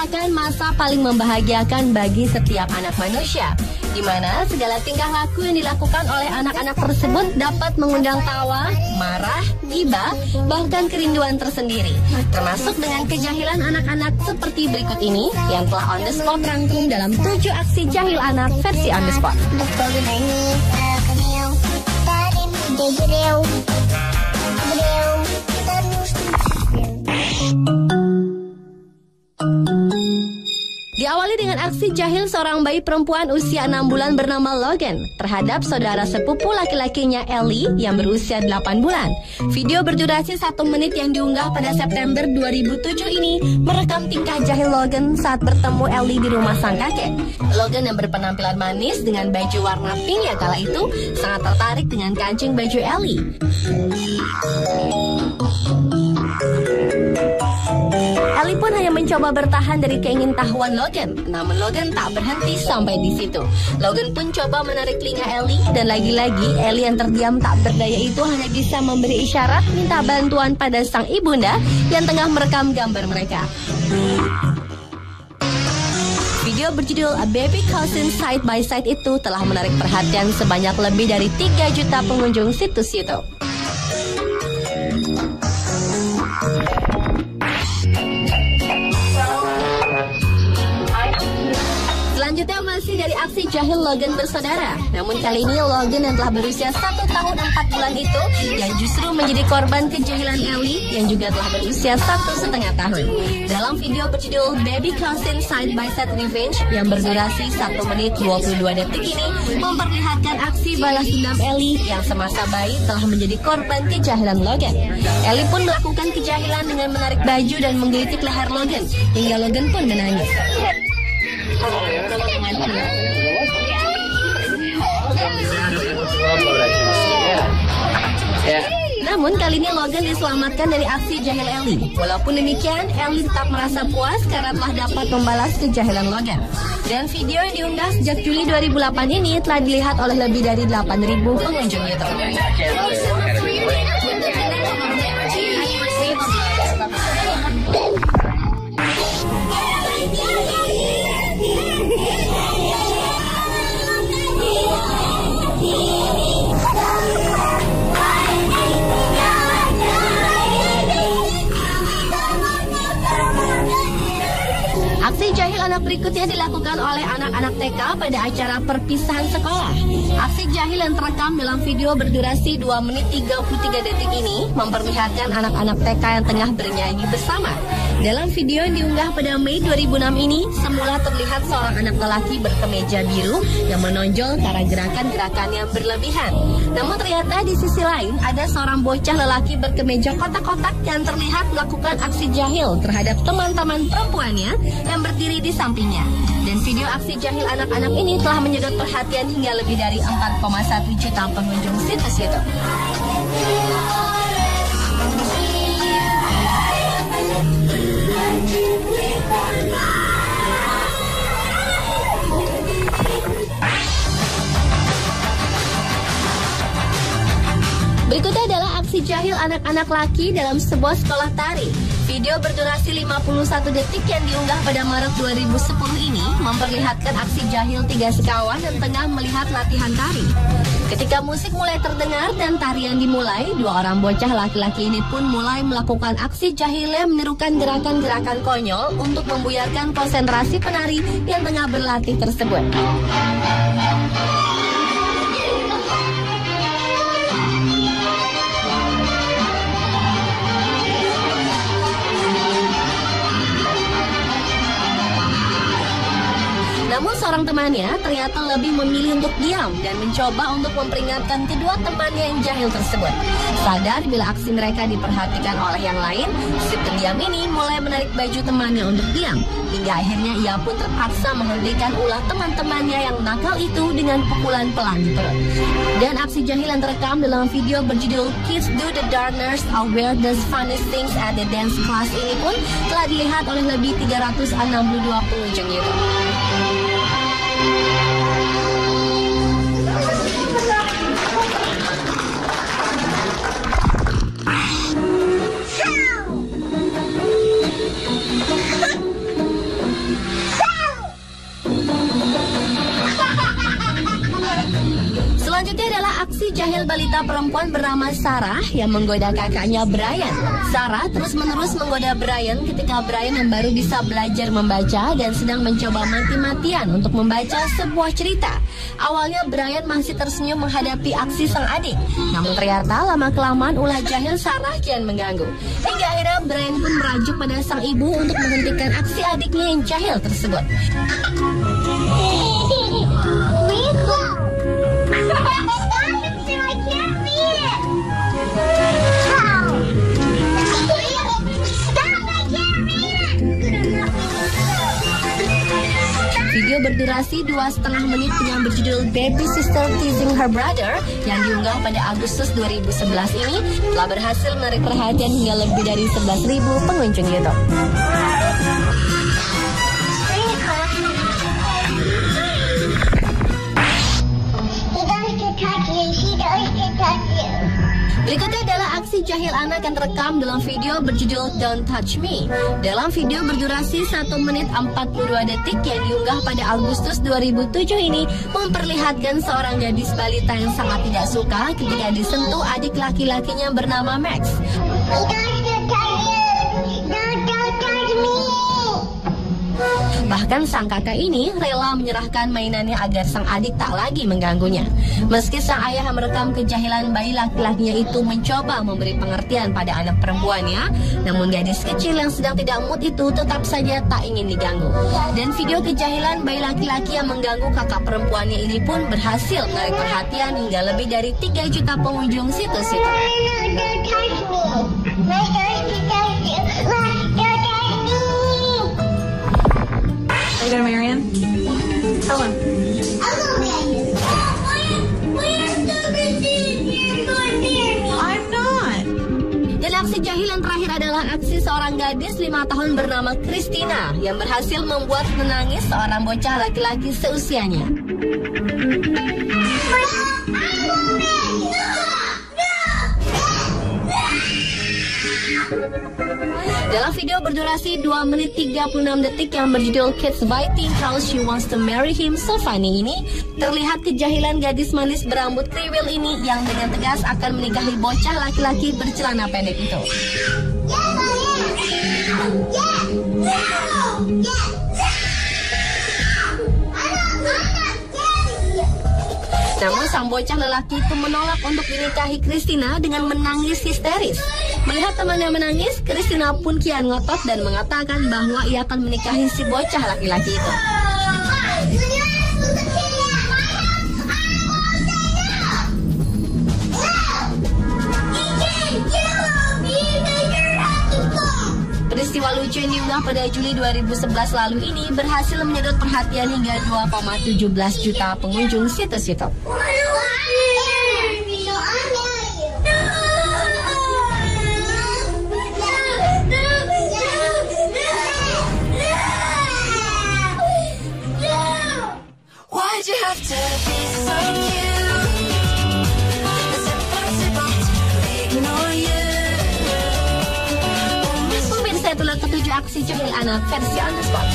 merupakan masa paling membahagiakan bagi setiap anak manusia, di mana segala tingkah laku yang dilakukan oleh anak-anak tersebut dapat mengundang tawa, marah, gibah, bahkan kerinduan tersendiri, termasuk dengan kejahilan anak-anak seperti berikut ini yang telah on the spot rangkum dalam 7 aksi jahil anak versi on the spot. Diawali dengan aksi jahil seorang bayi perempuan usia 6 bulan bernama Logan terhadap saudara sepupu laki-lakinya Ellie yang berusia 8 bulan. Video berdurasi 1 menit yang diunggah pada September 2007 ini merekam tingkah jahil Logan saat bertemu Ellie di rumah sang kakek. Logan yang berpenampilan manis dengan baju warna pink yang kala itu sangat tertarik dengan kancing baju Ellie. Ellie pun hanya mencoba bertahan dari keingintahuan Logan, namun Logan tak berhenti sampai di situ. Logan pun coba menarik telinga Ellie, dan lagi-lagi Ellie yang terdiam tak berdaya itu hanya bisa memberi isyarat minta bantuan pada sang ibunda yang tengah merekam gambar mereka. Video berjudul A Baby Cousin Side by Side itu telah menarik perhatian sebanyak lebih dari 3 juta pengunjung situs YouTube. Selanjutnya masih dari aksi jahil Logan bersaudara. Namun kali ini Logan yang telah berusia 1 tahun 4 bulan itu yang justru menjadi korban kejahilan Ellie yang juga telah berusia 1,5 tahun. Dalam video berjudul Baby Cousin Side by Side Revenge yang berdurasi 1 menit 22 detik ini memperlihatkan aksi balas dendam Ellie yang semasa bayi telah menjadi korban kejahilan Logan. Ellie pun melakukan kejahilan dengan menarik baju dan menggelitik leher Logan hingga Logan pun menangis. Namun kali ini Logan diselamatkan dari aksi jahil Ellie. Walaupun demikian, Ellie tetap merasa puas karena telah dapat membalas kejahilan Logan. Dan video yang diunggah sejak Juli 2008 ini telah dilihat oleh lebih dari 8.000 pengunjung YouTube. Aksi jahil anak berikutnya dilakukan oleh anak-anak TK pada acara perpisahan sekolah. Aksi jahil yang terekam dalam video berdurasi 2 menit 33 detik ini memperlihatkan anak-anak TK yang tengah bernyanyi bersama. Dalam video yang diunggah pada Mei 2006 ini, semula terlihat seorang anak lelaki berkemeja biru yang menonjol karena gerakan-gerakan yang berlebihan. Namun ternyata di sisi lain ada seorang bocah lelaki berkemeja kotak-kotak yang terlihat melakukan aksi jahil terhadap teman-teman perempuannya yang berdiri di sampingnya. Dan video aksi jahil anak-anak ini telah menyedot perhatian hingga lebih dari 4,1 juta pengunjung situs YouTube. Berikutnya adalah aksi jahil anak-anak laki dalam sebuah sekolah tari. Video berdurasi 51 detik yang diunggah pada Maret 2010 ini memperlihatkan aksi jahil 3 sekawan yang tengah melihat latihan tari. Ketika musik mulai terdengar dan tarian dimulai, 2 orang bocah laki-laki ini pun mulai melakukan aksi jahilnya menirukan gerakan-gerakan konyol untuk membuyarkan konsentrasi penari yang tengah berlatih tersebut. Namun seorang temannya ternyata lebih memilih untuk diam dan mencoba untuk memperingatkan kedua temannya yang jahil tersebut. Sadar bila aksi mereka diperhatikan oleh yang lain, si pendiam ini mulai menarik baju temannya untuk diam. Hingga akhirnya ia pun terpaksa menghentikan ulah teman-temannya yang nakal itu dengan pukulan pelan di perut. Dan aksi jahil yang terekam dalam video berjudul Kids Do the Darners Are Weird the Funniest Things at the Dance Class ini pun telah dilihat oleh lebih 362 pengunjung YouTube. Selanjutnya adalah aksi jahil balita perempuan bernama Sarah yang menggoda kakaknya Brian. Sarah terus-menerus menggoda Brian ketika Brian yang baru bisa belajar membaca dan sedang mencoba mati-matian untuk membaca sebuah cerita. Awalnya Brian masih tersenyum menghadapi aksi sang adik. Namun ternyata lama-kelamaan ulah jahil Sarah kian mengganggu. Hingga akhirnya Brian pun merajuk pada sang ibu untuk menghentikan aksi adiknya yang jahil tersebut. Video berdurasi 2,5 menit dengan berjudul Baby Sister Teasing Her Brother yang diunggah pada Agustus 2011 ini telah berhasil menarik perhatian hingga lebih dari 11.000 pengunjung YouTube. Berikutnya adalah aksi jahil anak yang terekam dalam video berjudul Don't Touch Me. Dalam video berdurasi 1 menit 42 detik yang diunggah pada Agustus 2007 ini memperlihatkan seorang gadis balita yang sangat tidak suka ketika disentuh adik laki-lakinya bernama Max. Bahkan sang kakak ini rela menyerahkan mainannya agar sang adik tak lagi mengganggunya. Meski sang ayah yang merekam kejahilan bayi laki-lakinya itu mencoba memberi pengertian pada anak perempuannya, namun gadis kecil yang sedang tidak mood itu tetap saja tak ingin diganggu. Dan video kejahilan bayi laki-laki yang mengganggu kakak perempuannya ini pun berhasil menarik perhatian hingga lebih dari 3 juta pengunjung situs itu. Are you gonna marry him? Tell him. I'm not. Dan aksi jahil yang terakhir adalah aksi seorang gadis 5 tahun bernama Christina yang berhasil membuat menangis seorang bocah laki-laki seusianya. Dalam video berdurasi 2 menit 36 detik yang berjudul Kids Biting How She Wants to Marry Him So Funny ini, terlihat kejahilan gadis manis berambut kriwil ini yang dengan tegas akan menikahi bocah laki-laki bercelana pendek itu. Namun sang bocah lelaki itu menolak untuk dinikahi Christina dengan menangis histeris. Melihat temannya menangis, Christina pun kian ngotot dan mengatakan bahwa ia akan menikahi si bocah laki-laki itu. Peristiwa lucu yang diunggah pada Juli 2011 lalu ini berhasil menyedot perhatian hingga 2,17 juta pengunjung situs YouTube. Why'd you have to be so cute? It's impossible to ignore you. Pemirsa, itulah ketujuh aksi jahil anak versi On The Spot.